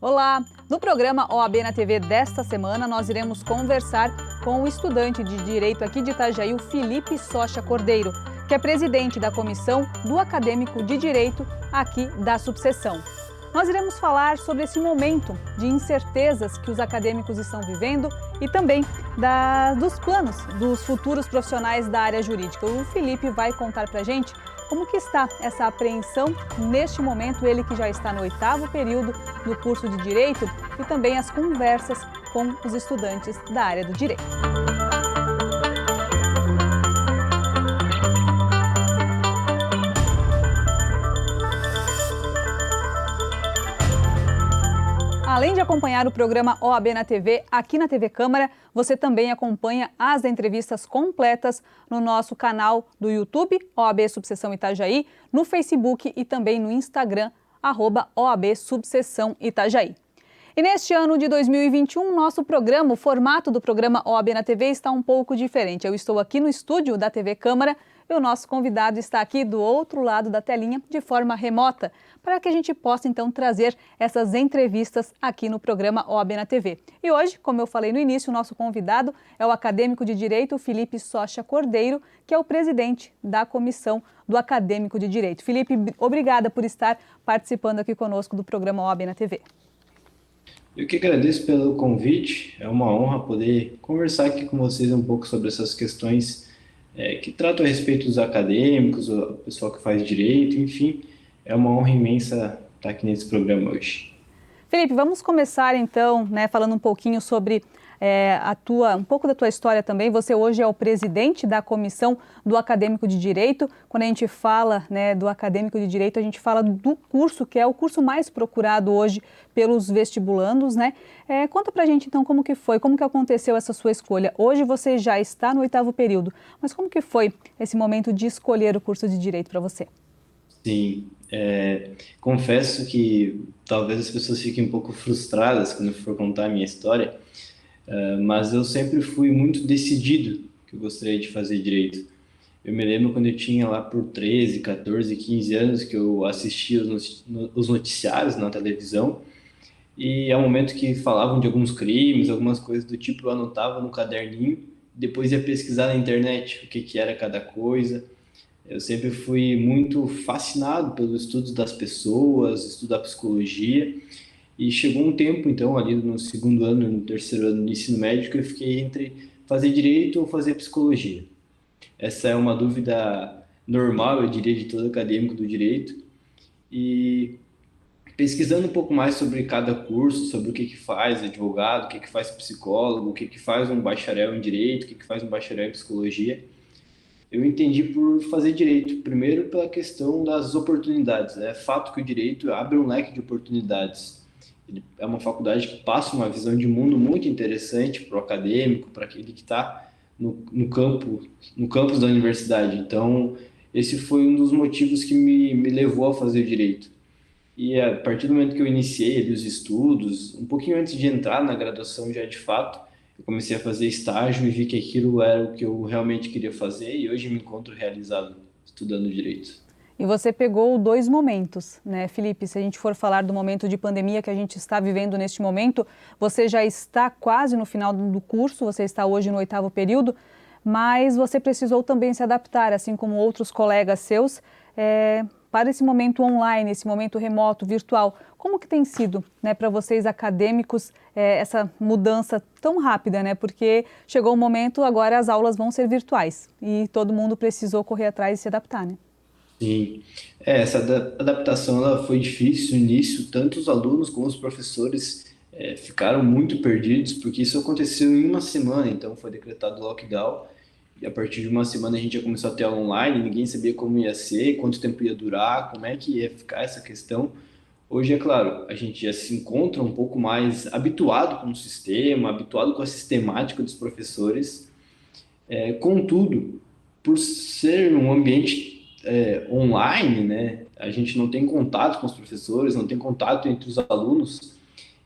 Olá! No programa OAB na TV desta semana, nós iremos conversar com o estudante de Direito aqui de Itajaí, o Felipe Socha Cordeiro, que é presidente da Comissão do Acadêmico de Direito aqui da subseção. Nós iremos falar sobre esse momento de incertezas que os acadêmicos estão vivendo e também dos planos dos futuros profissionais da área jurídica. O Felipe vai contar pra gente como que está essa apreensão neste momento, ele que já está no 8º período do curso de Direito, e também as conversas com os estudantes da área do Direito. Além de acompanhar o programa OAB na TV, aqui na TV Câmara, você também acompanha as entrevistas completas no nosso canal do YouTube, OAB Subseção Itajaí, no Facebook e também no Instagram, @OAB Subseção Itajaí. E neste ano de 2021, nosso programa, o formato do programa OAB na TV está um pouco diferente. Eu estou aqui no estúdio da TV Câmara e o nosso convidado está aqui do outro lado da telinha, de forma remota, para que a gente possa então trazer essas entrevistas aqui no programa OAB na TV. E hoje, como eu falei no início, o nosso convidado é o acadêmico de Direito Felipe Socha Cordeiro, que é o presidente da Comissão do Acadêmico de Direito. Felipe, obrigada por estar participando aqui conosco do programa OAB na TV. Eu que agradeço pelo convite, é uma honra poder conversar aqui com vocês um pouco sobre essas questões que tratam a respeito dos acadêmicos, o pessoal que faz direito, enfim, é uma honra imensa estar aqui nesse programa hoje. Felipe, vamos começar então, falando um pouquinho sobre um pouco da tua história também. Você hoje é o presidente da Comissão do Acadêmico de Direito. Quando a gente fala do Acadêmico de Direito, a gente fala do curso, que é o curso mais procurado hoje pelos vestibulandos, né? Conta pra gente então como que foi, como que aconteceu essa sua escolha. Hoje você já está no 8º período, mas como que foi esse momento de escolher o curso de Direito para você? Sim, confesso que talvez as pessoas fiquem um pouco frustradas quando eu for contar a minha história, mas eu sempre fui muito decidido que eu gostaria de fazer direito. Eu me lembro quando eu tinha lá por 13, 14, 15 anos que eu assistia os noticiários na televisão e ao momento que falavam de alguns crimes, algumas coisas do tipo, eu anotava no caderninho, depois ia pesquisar na internet o que que era cada coisa. Eu sempre fui muito fascinado pelos estudos das pessoas, estudar psicologia. E chegou um tempo, então, ali no 2º ano, no 3º ano do ensino médio, que eu fiquei entre fazer direito ou fazer psicologia. Essa é uma dúvida normal, eu diria, de todo acadêmico do direito. E pesquisando um pouco mais sobre cada curso, sobre o que faz advogado, o que faz psicólogo, o que faz um bacharel em direito, o que faz um bacharel em psicologia, eu entendi por fazer direito. Primeiro, pela questão das oportunidades. É fato que o direito abre um leque de oportunidades. Ele é uma faculdade que passa uma visão de mundo muito interessante para o acadêmico, para aquele que está no campus da universidade. Então, esse foi um dos motivos que me levou a fazer direito. E a partir do momento que eu iniciei ali os estudos, um pouquinho antes de entrar na graduação já de fato, eu comecei a fazer estágio e vi que aquilo era o que eu realmente queria fazer e hoje me encontro realizado estudando direito. E você pegou 2 momentos, né, Felipe? Se a gente for falar do momento de pandemia que a gente está vivendo neste momento, você já está quase no final do curso, você está hoje no 8º período, mas você precisou também se adaptar, assim como outros colegas seus, para esse momento online, esse momento remoto, virtual. Como que tem sido, para vocês acadêmicos, essa mudança tão rápida, né? Porque chegou o momento, agora as aulas vão ser virtuais e todo mundo precisou correr atrás e se adaptar, né? Sim, essa adaptação ela foi difícil no início, tanto os alunos como os professores ficaram muito perdidos, porque isso aconteceu em uma semana, então foi decretado lockdown, e a partir de uma semana a gente já começou a ter aula online, ninguém sabia como ia ser, quanto tempo ia durar, como é que ia ficar essa questão. Hoje, é claro, a gente já se encontra um pouco mais habituado com o sistema, habituado com a sistemática dos professores, contudo, por ser um ambiente online, né, a gente não tem contato com os professores, não tem contato entre os alunos,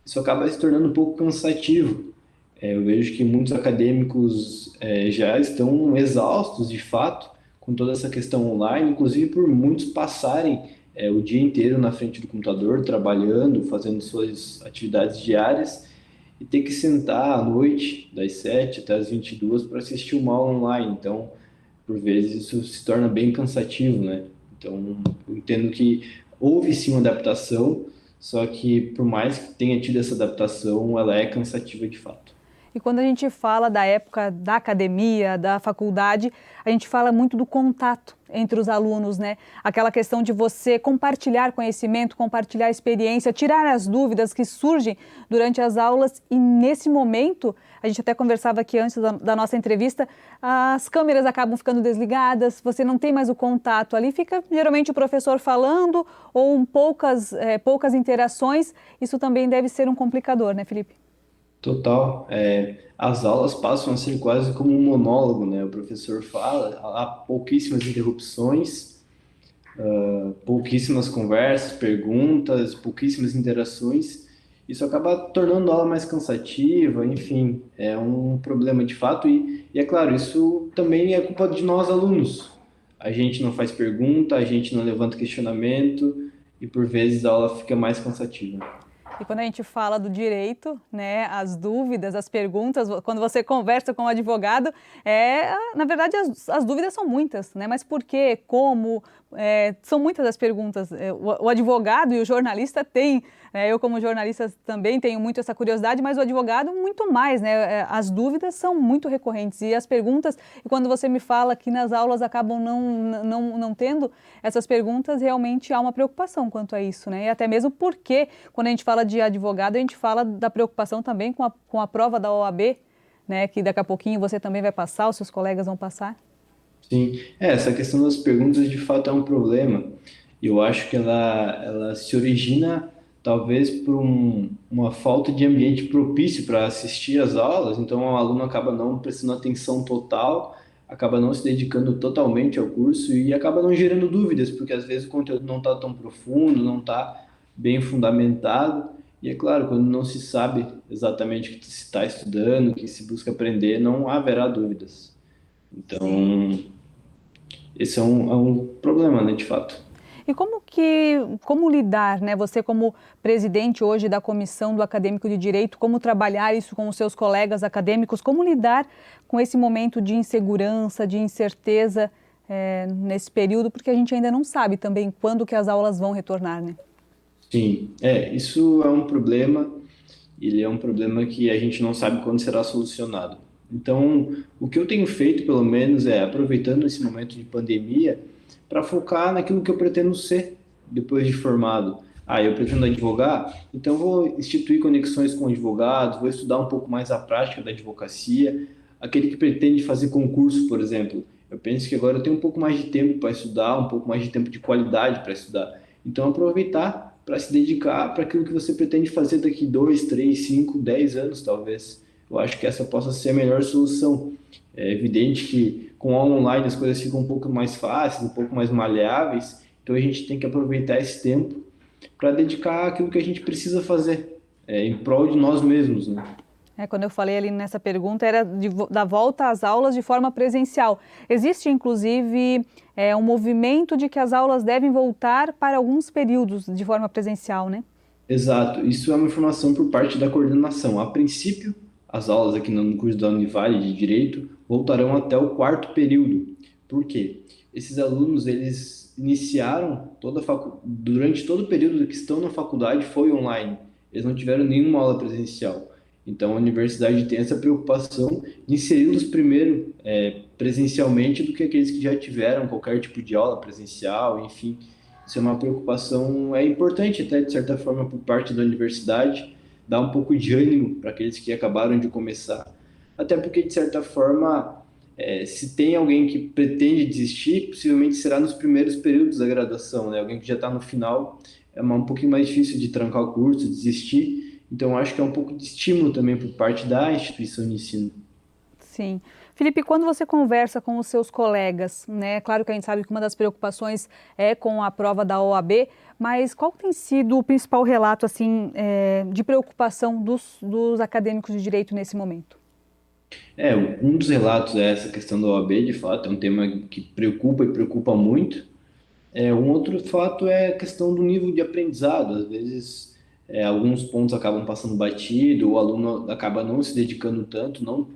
isso acaba se tornando um pouco cansativo. Eu vejo que muitos acadêmicos já estão exaustos, de fato, com toda essa questão online, inclusive por muitos passarem o dia inteiro na frente do computador, trabalhando, fazendo suas atividades diárias, e ter que sentar à noite, das 7 até as 22, para assistir uma aula online. Então, por vezes, isso se torna bem cansativo, né? Então, eu entendo que houve sim uma adaptação, só que por mais que tenha tido essa adaptação, ela é cansativa de fato. E quando a gente fala da época da academia, da faculdade, a gente fala muito do contato entre os alunos, né? Aquela questão de você compartilhar conhecimento, compartilhar experiência, tirar as dúvidas que surgem durante as aulas. E nesse momento, a gente até conversava aqui antes da nossa entrevista, as câmeras acabam ficando desligadas, você não tem mais o contato ali, fica geralmente o professor falando ou poucas interações. Isso também deve ser um complicador, né, Felipe? Total. As aulas passam a ser quase como um monólogo, né? O professor fala, há pouquíssimas interrupções, pouquíssimas conversas, perguntas, pouquíssimas interações. Isso acaba tornando a aula mais cansativa, enfim, é um problema de fato. E é claro, isso também é culpa de nós, alunos. A gente não faz pergunta, a gente não levanta questionamento e por vezes a aula fica mais cansativa. E quando a gente fala do direito, né, as dúvidas, as perguntas, quando você conversa com o advogado, na verdade, as dúvidas são muitas, né? Mas por quê? Como? São muitas as perguntas. O advogado e o jornalista têm, eu como jornalista também tenho muito essa curiosidade, mas o advogado muito mais, né? As dúvidas são muito recorrentes e as perguntas, e quando você me fala que nas aulas acabam não tendo essas perguntas, realmente há uma preocupação quanto a isso, né? E até mesmo porque, quando a gente fala de advogado, a gente fala da preocupação também com a prova da OAB, né? Que daqui a pouquinho você também vai passar, os seus colegas vão passar. Sim, essa questão das perguntas de fato é um problema. Eu acho que ela se origina talvez por uma falta de ambiente propício para assistir às aulas, então o aluno acaba não prestando atenção total, acaba não se dedicando totalmente ao curso e acaba não gerando dúvidas, porque às vezes o conteúdo não está tão profundo, não está bem fundamentado. E é claro, quando não se sabe exatamente o que se está estudando, o que se busca aprender, não haverá dúvidas. Sim. Então, esse é um problema, né, de fato. E como lidar, né? Você como presidente hoje da Comissão do Acadêmico de Direito, como trabalhar isso com os seus colegas acadêmicos, como lidar com esse momento de insegurança, de incerteza nesse período, porque a gente ainda não sabe também quando que as aulas vão retornar, né? Sim, isso é um problema, ele é um problema que a gente não sabe quando será solucionado. Então, o que eu tenho feito, pelo menos, é aproveitando esse momento de pandemia para focar naquilo que eu pretendo ser depois de formado. Ah, eu pretendo advogar, então vou instituir conexões com advogados, vou estudar um pouco mais a prática da advocacia. Aquele que pretende fazer concurso, por exemplo, eu penso que agora eu tenho um pouco mais de tempo para estudar, um pouco mais de tempo de qualidade para estudar. Então, aproveitar para se dedicar para aquilo que você pretende fazer daqui 2, 3, 5, 10 anos, talvez. Eu acho que essa possa ser a melhor solução. É evidente que com a online as coisas ficam um pouco mais fáceis, um pouco mais maleáveis, então a gente tem que aproveitar esse tempo para dedicar aquilo que a gente precisa fazer, em prol de nós mesmos, né? Quando eu falei ali nessa pergunta, era da volta às aulas de forma presencial. Existe, inclusive, um movimento de que as aulas devem voltar para alguns períodos de forma presencial, né? Exato, isso é uma informação por parte da coordenação. A princípio, as aulas aqui no curso da Univale de Direito voltarão até o quarto período. Por quê? Esses alunos, eles iniciaram durante todo o período que estão na faculdade foi online. Eles não tiveram nenhuma aula presencial. Então, a universidade tem essa preocupação de inseri-los primeiro presencialmente do que aqueles que já tiveram qualquer tipo de aula presencial, enfim. Isso é uma preocupação, importante até, de certa forma, por parte da universidade, dar um pouco de ânimo para aqueles que acabaram de começar. Até porque, de certa forma, se tem alguém que pretende desistir, possivelmente será nos primeiros períodos da graduação, né? Alguém que já está no final, um pouquinho mais difícil de trancar o curso, desistir. Então, acho que é um pouco de estímulo também por parte da instituição de ensino. Sim. Felipe, quando você conversa com os seus colegas, né? Claro que a gente sabe que uma das preocupações é com a prova da OAB, mas qual tem sido o principal relato, assim, de preocupação dos acadêmicos de direito nesse momento? Um dos relatos é essa questão da OAB, de fato, é um tema que preocupa e preocupa muito. Um outro fato é a questão do nível de aprendizado. Às vezes, alguns pontos acabam passando batido, o aluno acaba não se dedicando tanto, não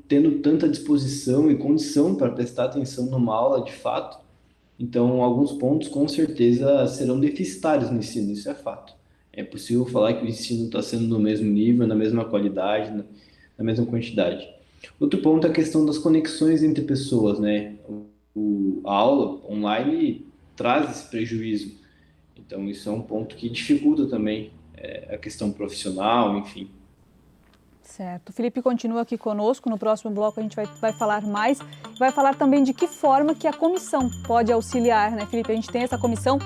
tendo tanta disposição e condição para prestar atenção numa aula de fato. Então, alguns pontos com certeza serão deficitários no ensino, isso é fato. É possível falar que o ensino está sendo no mesmo nível, na mesma qualidade, na mesma quantidade. Outro ponto é a questão das conexões entre pessoas, né? A aula online traz esse prejuízo. Então, isso é um ponto que dificulta também a questão profissional, enfim. Certo. O Felipe continua aqui conosco. No próximo bloco a gente vai falar mais. Vai falar também de que forma que a comissão pode auxiliar, né, Felipe? A gente tem essa comissão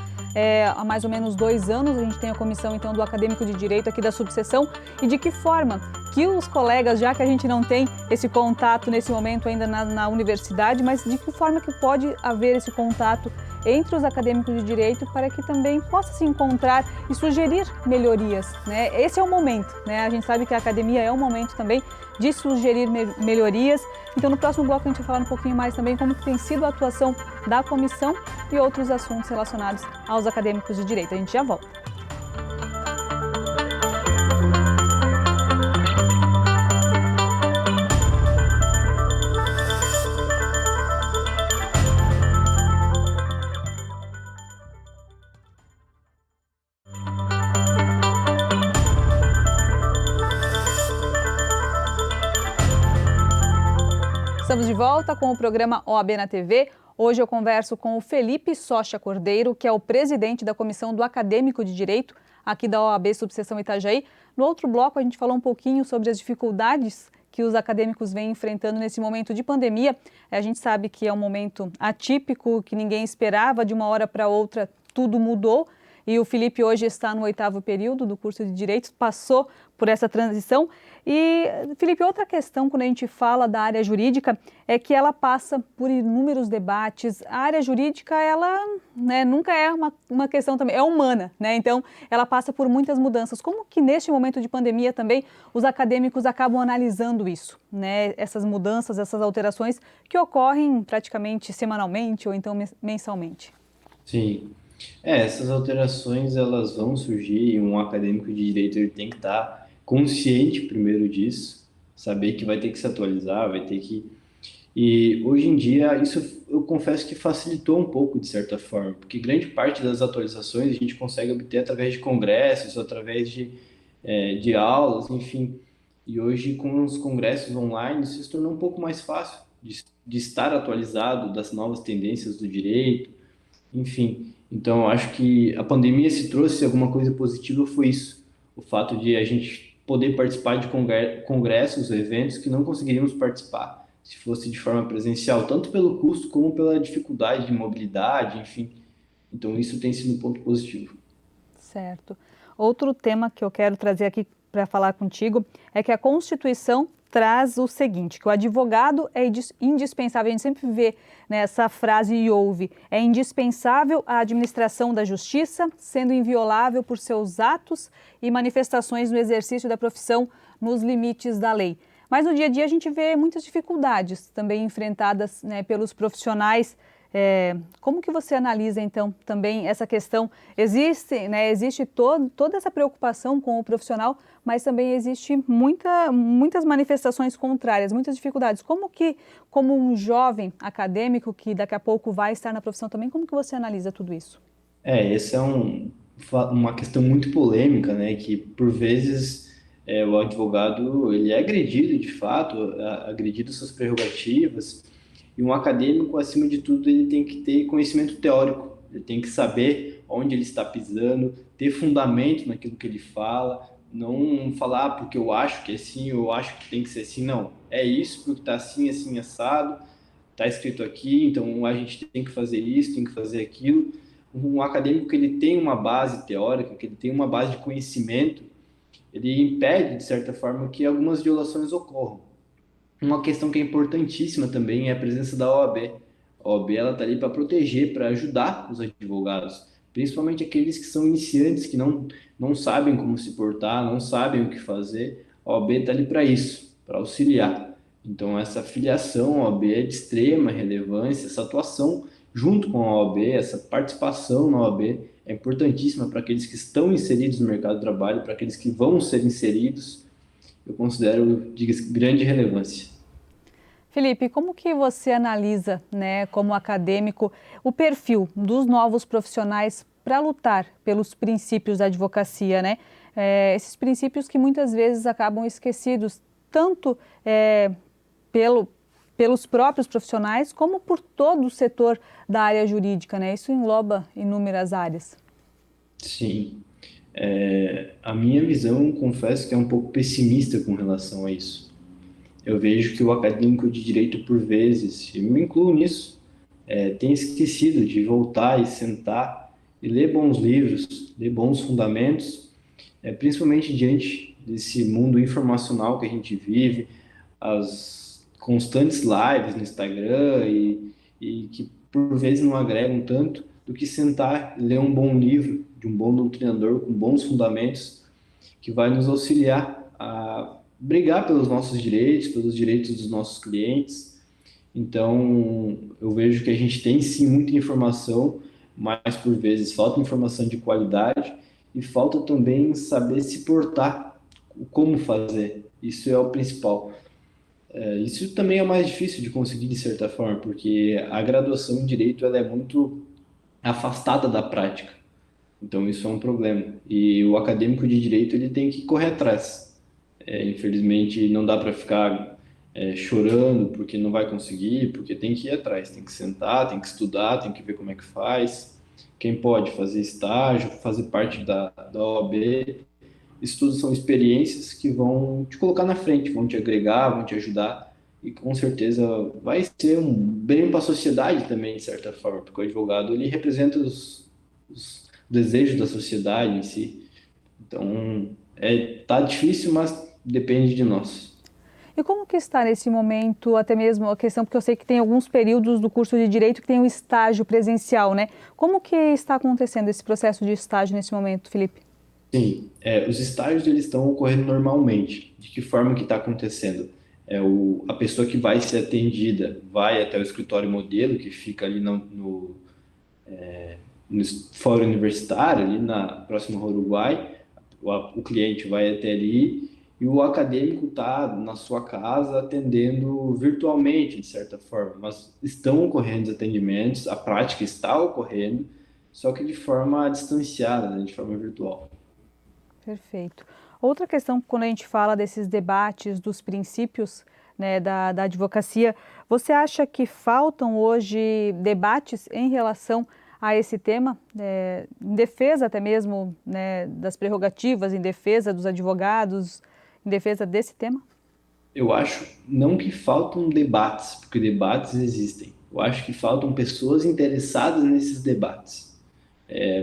há mais ou menos 2 anos. A gente tem a comissão, então, do Acadêmico de Direito aqui da subseção. E de que forma que os colegas, já que a gente não tem esse contato nesse momento ainda na universidade, mas de que forma que pode haver esse contato entre os acadêmicos de direito para que também possa se encontrar e sugerir melhorias, né? Esse é o momento, né? A gente sabe que a academia é um momento também de sugerir melhorias. Então, no próximo bloco a gente vai falar um pouquinho mais também como que tem sido a atuação da comissão e outros assuntos relacionados aos acadêmicos de direito. A gente já volta. Estamos de volta com o programa OAB na TV. Hoje eu converso com o Felipe Socha Cordeiro, que é o presidente da Comissão do Acadêmico de Direito aqui da OAB Subseção Itajaí. No outro bloco a gente falou um pouquinho sobre as dificuldades que os acadêmicos vêm enfrentando nesse momento de pandemia. A gente sabe que é um momento atípico, que ninguém esperava, de uma hora para outra tudo mudou. E o Felipe hoje está no 8º período do curso de Direito, passou por essa transição. E, Felipe, outra questão quando a gente fala da área jurídica é que ela passa por inúmeros debates. A área jurídica, ela nunca é uma questão também, é humana, né? Então, ela passa por muitas mudanças. Como que neste momento de pandemia também os acadêmicos acabam analisando isso, né? Essas mudanças, essas alterações que ocorrem praticamente semanalmente ou então mensalmente? Sim. Essas alterações elas vão surgir e um acadêmico de direito ele tem que estar consciente primeiro disso, saber que vai ter que se atualizar, vai ter que... E hoje em dia isso eu confesso que facilitou um pouco de certa forma, porque grande parte das atualizações a gente consegue obter através de congressos, através de aulas, enfim. E hoje com os congressos online isso se tornou um pouco mais fácil de estar atualizado das novas tendências do direito, enfim. Então, eu acho que a pandemia, se trouxe alguma coisa positiva, foi isso. O fato de a gente poder participar de congressos, eventos que não conseguiríamos participar se fosse de forma presencial, tanto pelo custo como pela dificuldade de mobilidade, enfim. Então, isso tem sido um ponto positivo. Certo. Outro tema que eu quero trazer aqui para falar contigo é que a Constituição traz o seguinte, que o advogado é indispensável, a gente sempre vê nessa frase e ouve, é indispensável à administração da justiça, sendo inviolável por seus atos e manifestações no exercício da profissão nos limites da lei. Mas no dia a dia a gente vê muitas dificuldades também enfrentadas, né, pelos profissionais. Como que você analisa, então, também essa questão? Existe toda essa preocupação com o profissional, mas também existe muitas manifestações contrárias, muitas dificuldades. Como um jovem acadêmico que daqui a pouco vai estar na profissão também, como que você analisa tudo isso? Essa é uma questão muito polêmica, né? Que por vezes o advogado ele é agredido de fato, agredido suas prerrogativas. E um acadêmico, acima de tudo, ele tem que ter conhecimento teórico, ele tem que saber onde ele está pisando, ter fundamento naquilo que ele fala, não falar porque eu acho que é assim, eu acho que tem que ser assim, não. É isso porque está assim, assim, assado, está escrito aqui, então a gente tem que fazer isso, tem que fazer aquilo. Um acadêmico que ele tem uma base teórica, que ele tem uma base de conhecimento, ele impede, de certa forma, que algumas violações ocorram. Uma questão que é importantíssima também é a presença da OAB. A OAB ela está ali para proteger, para ajudar os advogados, principalmente aqueles que são iniciantes, que não sabem como se portar, não sabem o que fazer. A OAB está ali para isso, para auxiliar. Então, essa filiação à OAB é de extrema relevância, essa atuação junto com a OAB, essa participação na OAB é importantíssima para aqueles que estão inseridos no mercado de trabalho, para aqueles que vão ser inseridos, eu considero de grande relevância. Felipe, como que você analisa, né, como acadêmico, o perfil dos novos profissionais para lutar pelos princípios da advocacia, né? Esses princípios que muitas vezes acabam esquecidos, tanto pelos próprios profissionais, como por todo o setor da área jurídica, né? Isso engloba inúmeras áreas. Sim. A minha visão, confesso que é um pouco pessimista com relação a isso. Eu vejo que o acadêmico de direito, por vezes, e me incluo nisso, tem esquecido de voltar e sentar e ler bons livros, ler bons fundamentos, principalmente diante desse mundo informacional que a gente vive, as constantes lives no Instagram e que, por vezes, não agregam tanto do que sentar e ler um bom livro de um bom doutrinador com bons fundamentos que vai nos auxiliar a brigar pelos nossos direitos, pelos direitos dos nossos clientes. Então, eu vejo que a gente tem sim muita informação, mas por vezes falta informação de qualidade e falta também saber se portar, como fazer. Isso é o principal. Isso também é mais difícil de conseguir de certa forma, porque a graduação em direito ela é muito afastada da prática. Então, isso é um problema. E o acadêmico de direito ele tem que correr atrás. Infelizmente, não dá para ficar chorando porque não vai conseguir, porque tem que ir atrás, tem que sentar, tem que estudar, tem que ver como é que faz. Quem pode fazer estágio, fazer parte da OAB. Isso tudo são experiências que vão te colocar na frente, vão te agregar, vão te ajudar. E com certeza vai ser um bem para a sociedade também, de certa forma, porque o advogado ele representa os desejos da sociedade em si. Então, tá difícil, mas depende de nós. E como que está nesse momento, até mesmo a questão, porque eu sei que tem alguns períodos do curso de Direito que tem um estágio presencial, né? Como que está acontecendo esse processo de estágio nesse momento, Felipe? Sim, os estágios eles estão ocorrendo normalmente. De que forma que está acontecendo? A pessoa que vai ser atendida vai até o escritório modelo, que fica ali no fórum universitário, ali na próxima Rua Uruguai. O cliente vai até ali e o acadêmico está na sua casa atendendo virtualmente, de certa forma. Mas estão ocorrendo os atendimentos, a prática está ocorrendo, só que de forma distanciada, né, de forma virtual. Perfeito. Outra questão, quando a gente fala desses debates, dos princípios, né, da advocacia, você acha que faltam hoje debates em relação a esse tema, em defesa até mesmo, né, das prerrogativas, em defesa dos advogados, em defesa desse tema? Eu acho não que faltam debates, porque debates existem. Eu acho que faltam pessoas interessadas nesses debates.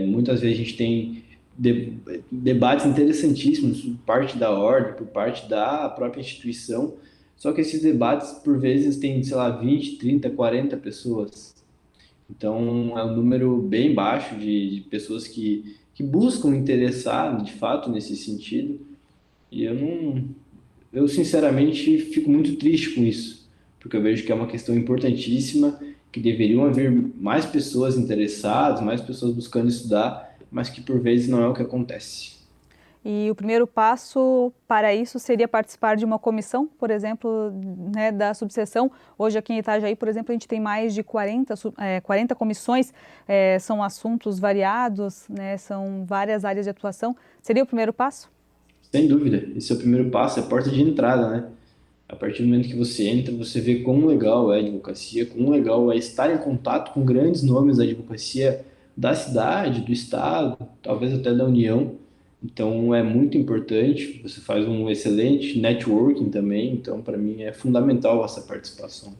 Muitas vezes a gente tem de- debates interessantíssimos por parte da ordem, por parte da própria instituição, só que esses debates, por vezes, têm, sei lá, 20, 30, 40 pessoas. Então, é um número bem baixo de pessoas que buscam interessar, de fato, nesse sentido. E eu sinceramente fico muito triste com isso, porque eu vejo que é uma questão importantíssima, que deveriam haver mais pessoas interessadas, mais pessoas buscando estudar, mas que por vezes não é o que acontece. E o primeiro passo para isso seria participar de uma comissão, por exemplo, né, da subseção. Hoje aqui em Itajaí, por exemplo, a gente tem mais de 40 comissões, são assuntos variados, né, são várias áreas de atuação. Seria o primeiro passo? Sem dúvida, esse é o primeiro passo, é a porta de entrada, né? A partir do momento que você entra, você vê quão legal é a advocacia, quão legal é estar em contato com grandes nomes da advocacia da cidade, do estado, talvez até da União. Então é muito importante, você faz um excelente networking também, então para mim é fundamental essa participação.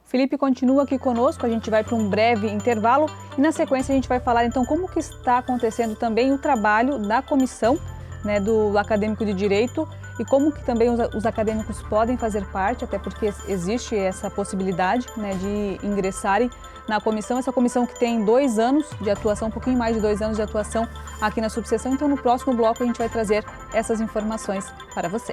O Felipe continua aqui conosco, a gente vai para um breve intervalo e na sequência a gente vai falar então como que está acontecendo também o trabalho da comissão, né, do acadêmico de direito e como que também os acadêmicos podem fazer parte, até porque existe essa possibilidade, né, de ingressarem na comissão, essa comissão que tem 2 anos de atuação, um pouquinho mais de 2 anos de atuação aqui na subseção. Então no próximo bloco a gente vai trazer essas informações para você.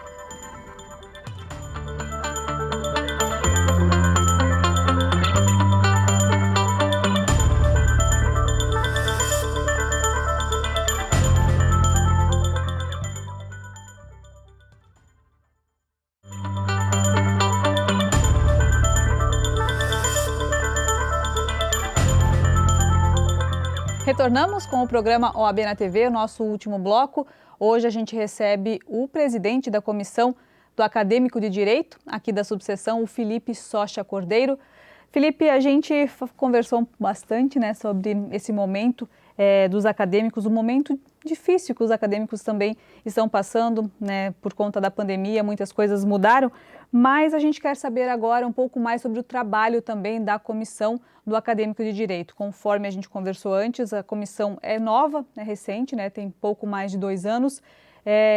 Retornamos com o programa OAB na TV, o nosso último bloco. Hoje a gente recebe o presidente da Comissão do Acadêmico de Direito, aqui da subseção, o Felipe Socha Cordeiro. Felipe, a gente conversou bastante, né, sobre esse momento dos acadêmicos, o momento difícil que os acadêmicos também estão passando, né, por conta da pandemia, muitas coisas mudaram, mas a gente quer saber agora um pouco mais sobre o trabalho também da Comissão do Acadêmico de Direito. Conforme a gente conversou antes, a comissão é nova, é recente, né, tem pouco mais de 2 anos.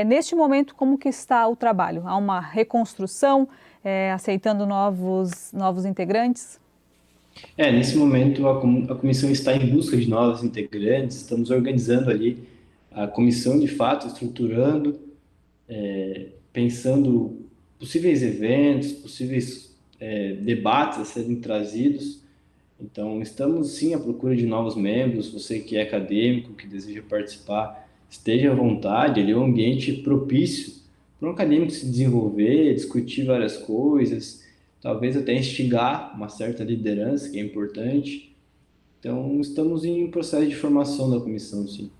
Neste momento, como que está o trabalho? Há uma reconstrução, aceitando novos integrantes? Nesse momento a comissão está em busca de novos integrantes, estamos organizando ali a comissão de fato, estruturando, pensando possíveis eventos, possíveis debates a serem trazidos. Então, estamos sim à procura de novos membros. Você que é acadêmico, que deseja participar, esteja à vontade. Ele é um ambiente propício para um acadêmico se desenvolver, discutir várias coisas, talvez até instigar uma certa liderança, que é importante. Então, estamos em processo de formação da comissão, sim.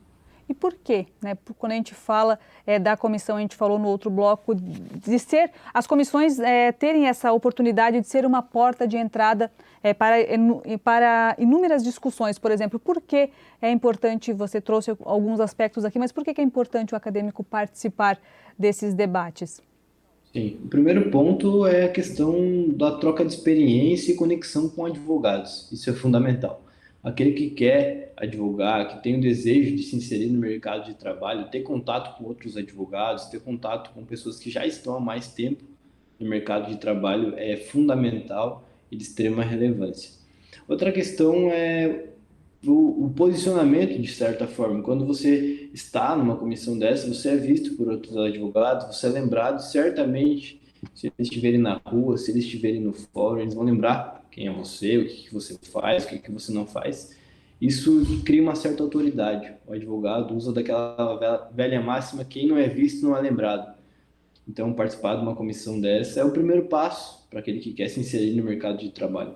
E por quê? Né? Quando a gente fala da comissão, a gente falou no outro bloco, de ser, as comissões terem essa oportunidade de ser uma porta de entrada para inúmeras discussões. Por exemplo, por que é importante, você trouxe alguns aspectos aqui, mas por que é importante o acadêmico participar desses debates? Sim, o primeiro ponto é a questão da troca de experiência e conexão com advogados. Isso é fundamental. Aquele que quer advogar, que tem o desejo de se inserir no mercado de trabalho, ter contato com outros advogados, ter contato com pessoas que já estão há mais tempo no mercado de trabalho é fundamental e de extrema relevância. Outra questão é o posicionamento, de certa forma. Quando você está numa comissão dessa, você é visto por outros advogados, você é lembrado, certamente, se eles estiverem na rua, se eles estiverem no fórum, eles vão lembrar quem é você, o que você faz, o que você não faz. Isso cria uma certa autoridade. O advogado usa daquela velha máxima, quem não é visto não é lembrado. Então, participar de uma comissão dessa é o primeiro passo para aquele que quer se inserir no mercado de trabalho.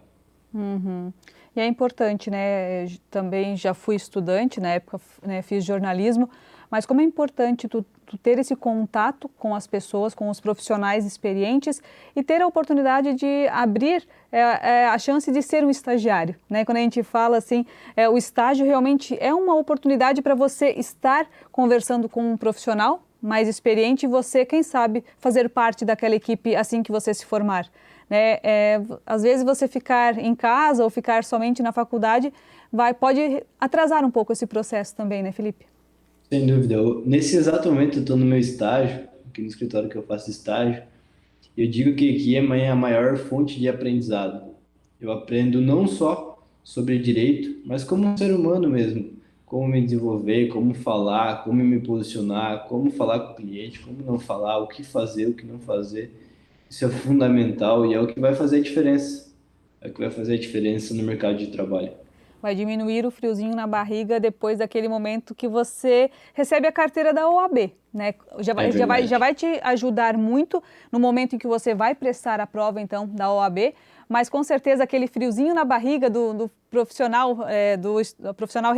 Uhum. E é importante, né? Também já fui estudante, na época, né, fiz jornalismo, mas como é importante tu ter esse contato com as pessoas, com os profissionais experientes e ter a oportunidade de abrir a chance de ser um estagiário, né? Quando a gente fala assim, o estágio realmente é uma oportunidade para você estar conversando com um profissional mais experiente e você, quem sabe, fazer parte daquela equipe assim que você se formar. Né? Às vezes você ficar em casa ou ficar somente na faculdade pode atrasar um pouco esse processo também, né, Felipe? Sem dúvida. Nesse exato momento, eu estou no meu estágio, aqui no escritório que eu faço estágio, e eu digo que aqui é a maior fonte de aprendizado. Eu aprendo não só sobre direito, mas como um ser humano mesmo. Como me desenvolver, como falar, como me posicionar, como falar com o cliente, como não falar, o que fazer, o que não fazer. Isso é fundamental e é o que vai fazer a diferença. É o que vai fazer a diferença no mercado de trabalho. Vai diminuir o friozinho na barriga depois daquele momento que você recebe a carteira da OAB, né? Já vai te ajudar muito no momento em que você vai prestar a prova, então, da OAB, mas com certeza aquele friozinho na barriga do profissional, do profissional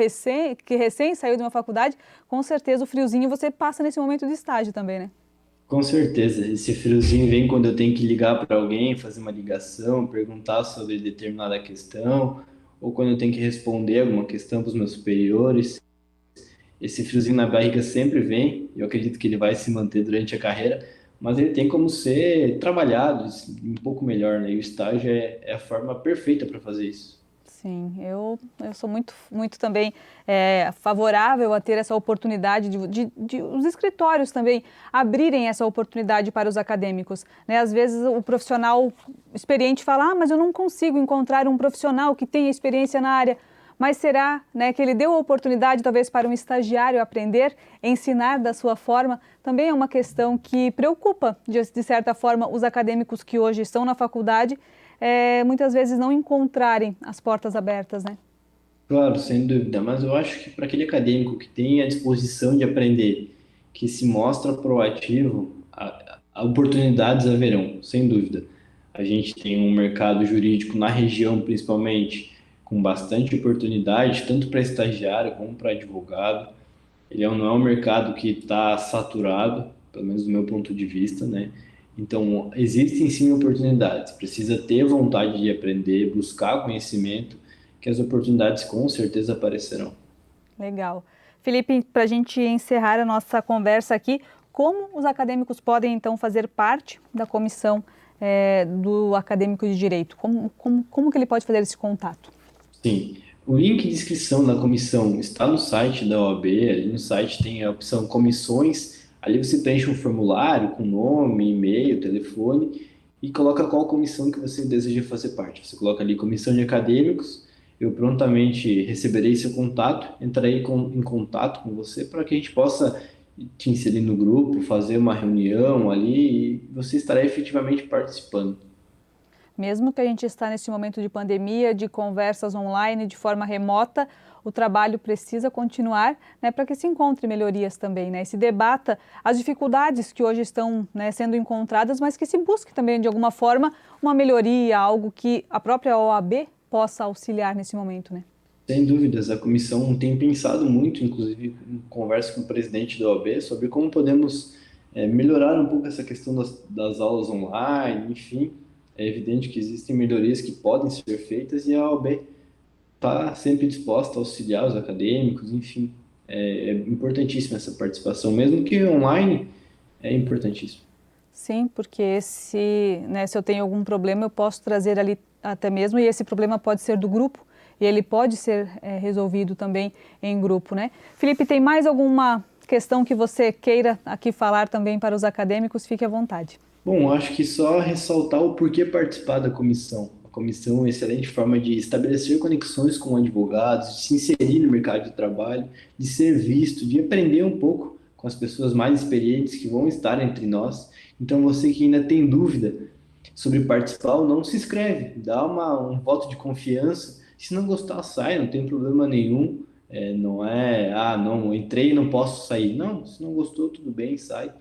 que recém saiu de uma faculdade, com certeza o friozinho você passa nesse momento de estágio também, né? Com certeza, esse friozinho vem quando eu tenho que ligar para alguém, fazer uma ligação, perguntar sobre determinada questão, ou quando eu tenho que responder alguma questão para os meus superiores. Esse friozinho na barriga sempre vem, eu acredito que ele vai se manter durante a carreira, mas ele tem como ser trabalhado um pouco melhor, né? E o estágio é a forma perfeita para fazer isso. Sim, eu sou muito também favorável a ter essa oportunidade de os escritórios também abrirem essa oportunidade para os acadêmicos, né? Às vezes o profissional experiente fala, mas eu não consigo encontrar um profissional que tenha experiência na área. Mas será, né, que ele deu a oportunidade talvez para um estagiário aprender, ensinar da sua forma? Também é uma questão que preocupa, de certa forma, os acadêmicos que hoje estão na faculdade, muitas vezes não encontrarem as portas abertas, né? Claro, sem dúvida, mas eu acho que para aquele acadêmico que tem a disposição de aprender, que se mostra proativo, oportunidades haverão, sem dúvida. A gente tem um mercado jurídico na região, principalmente, com bastante oportunidade, tanto para estagiário como para advogado. Não é um mercado que está saturado, pelo menos do meu ponto de vista, né? Então, existem sim oportunidades. Precisa ter vontade de aprender, buscar conhecimento, que as oportunidades com certeza aparecerão. Legal. Felipe, para a gente encerrar a nossa conversa aqui, como os acadêmicos podem então fazer parte da comissão do acadêmico de direito? Como que ele pode fazer esse contato? Sim, o link de inscrição da comissão está no site da OAB. Ali no site tem a opção comissões. Ali você preenche um formulário com nome, e-mail, telefone e coloca qual comissão que você deseja fazer parte. Você coloca ali comissão de acadêmicos. Eu prontamente receberei seu contato, entrarei em contato com você para que a gente possa te inserir no grupo, fazer uma reunião ali e você estará efetivamente participando. Mesmo que a gente está nesse momento de pandemia, de conversas online, de forma remota, o trabalho precisa continuar, né, para que se encontre melhorias também, né, e se debata as dificuldades que hoje estão, né, sendo encontradas, mas que se busque também, de alguma forma, uma melhoria, algo que a própria OAB possa auxiliar nesse momento, né? Sem dúvidas, a comissão tem pensado muito, inclusive em conversa com o presidente da OAB, sobre como podemos melhorar um pouco essa questão das aulas online, enfim. É evidente que existem melhorias que podem ser feitas e a OAB está sempre disposta a auxiliar os acadêmicos, enfim. É importantíssima essa participação, mesmo que online, é importantíssimo. Sim, porque se eu tenho algum problema, eu posso trazer ali até mesmo, e esse problema pode ser do grupo, e ele pode ser resolvido também em grupo, né? Felipe, tem mais alguma questão que você queira aqui falar também para os acadêmicos? Fique à vontade. Bom, acho que só ressaltar o porquê participar da comissão. A comissão é uma excelente forma de estabelecer conexões com advogados, de se inserir no mercado de trabalho, de ser visto, de aprender um pouco com as pessoas mais experientes que vão estar entre nós. Então, você que ainda tem dúvida sobre participar ou não, se inscreve, dá um voto de confiança. Se não gostar, sai, não tem problema nenhum. Não é, não, entrei e não posso sair. Não, se não gostou, tudo bem, sai.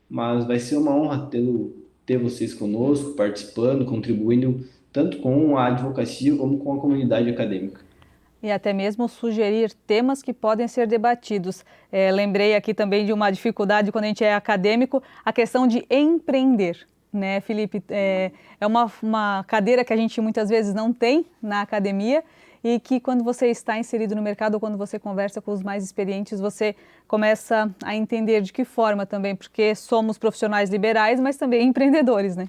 Mas vai ser uma honra ter vocês conosco, participando, contribuindo tanto com a advocacia como com a comunidade acadêmica. E até mesmo sugerir temas que podem ser debatidos. Lembrei aqui também de uma dificuldade quando a gente é acadêmico, a questão de empreender, né, Felipe? É uma cadeira que a gente muitas vezes não tem na academia e que quando você está inserido no mercado ou quando você conversa com os mais experientes, você começa a entender de que forma também, porque somos profissionais liberais, mas também empreendedores, né?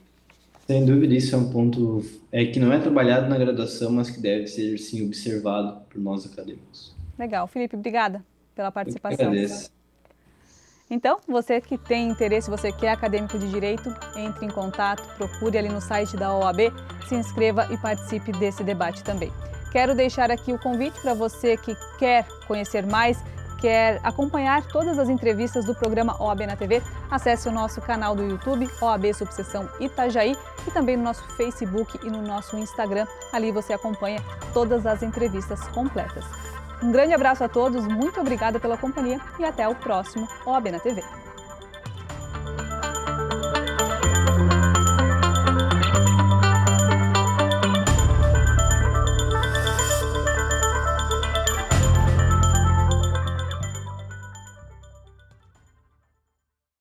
Sem dúvida, isso é um ponto que não é trabalhado na graduação, mas que deve ser, sim, observado por nós acadêmicos. Legal. Felipe, obrigada pela Eu que participação. agradeço. Então, você que tem interesse, você que é acadêmico de Direito, entre em contato, procure ali no site da OAB, se inscreva e participe desse debate também. Quero deixar aqui o convite para você que quer conhecer mais, quer acompanhar todas as entrevistas do programa OAB na TV, acesse o nosso canal do YouTube, OAB Subseção Itajaí, e também no nosso Facebook e no nosso Instagram. Ali você acompanha todas as entrevistas completas. Um grande abraço a todos, muito obrigada pela companhia e até o próximo OAB na TV.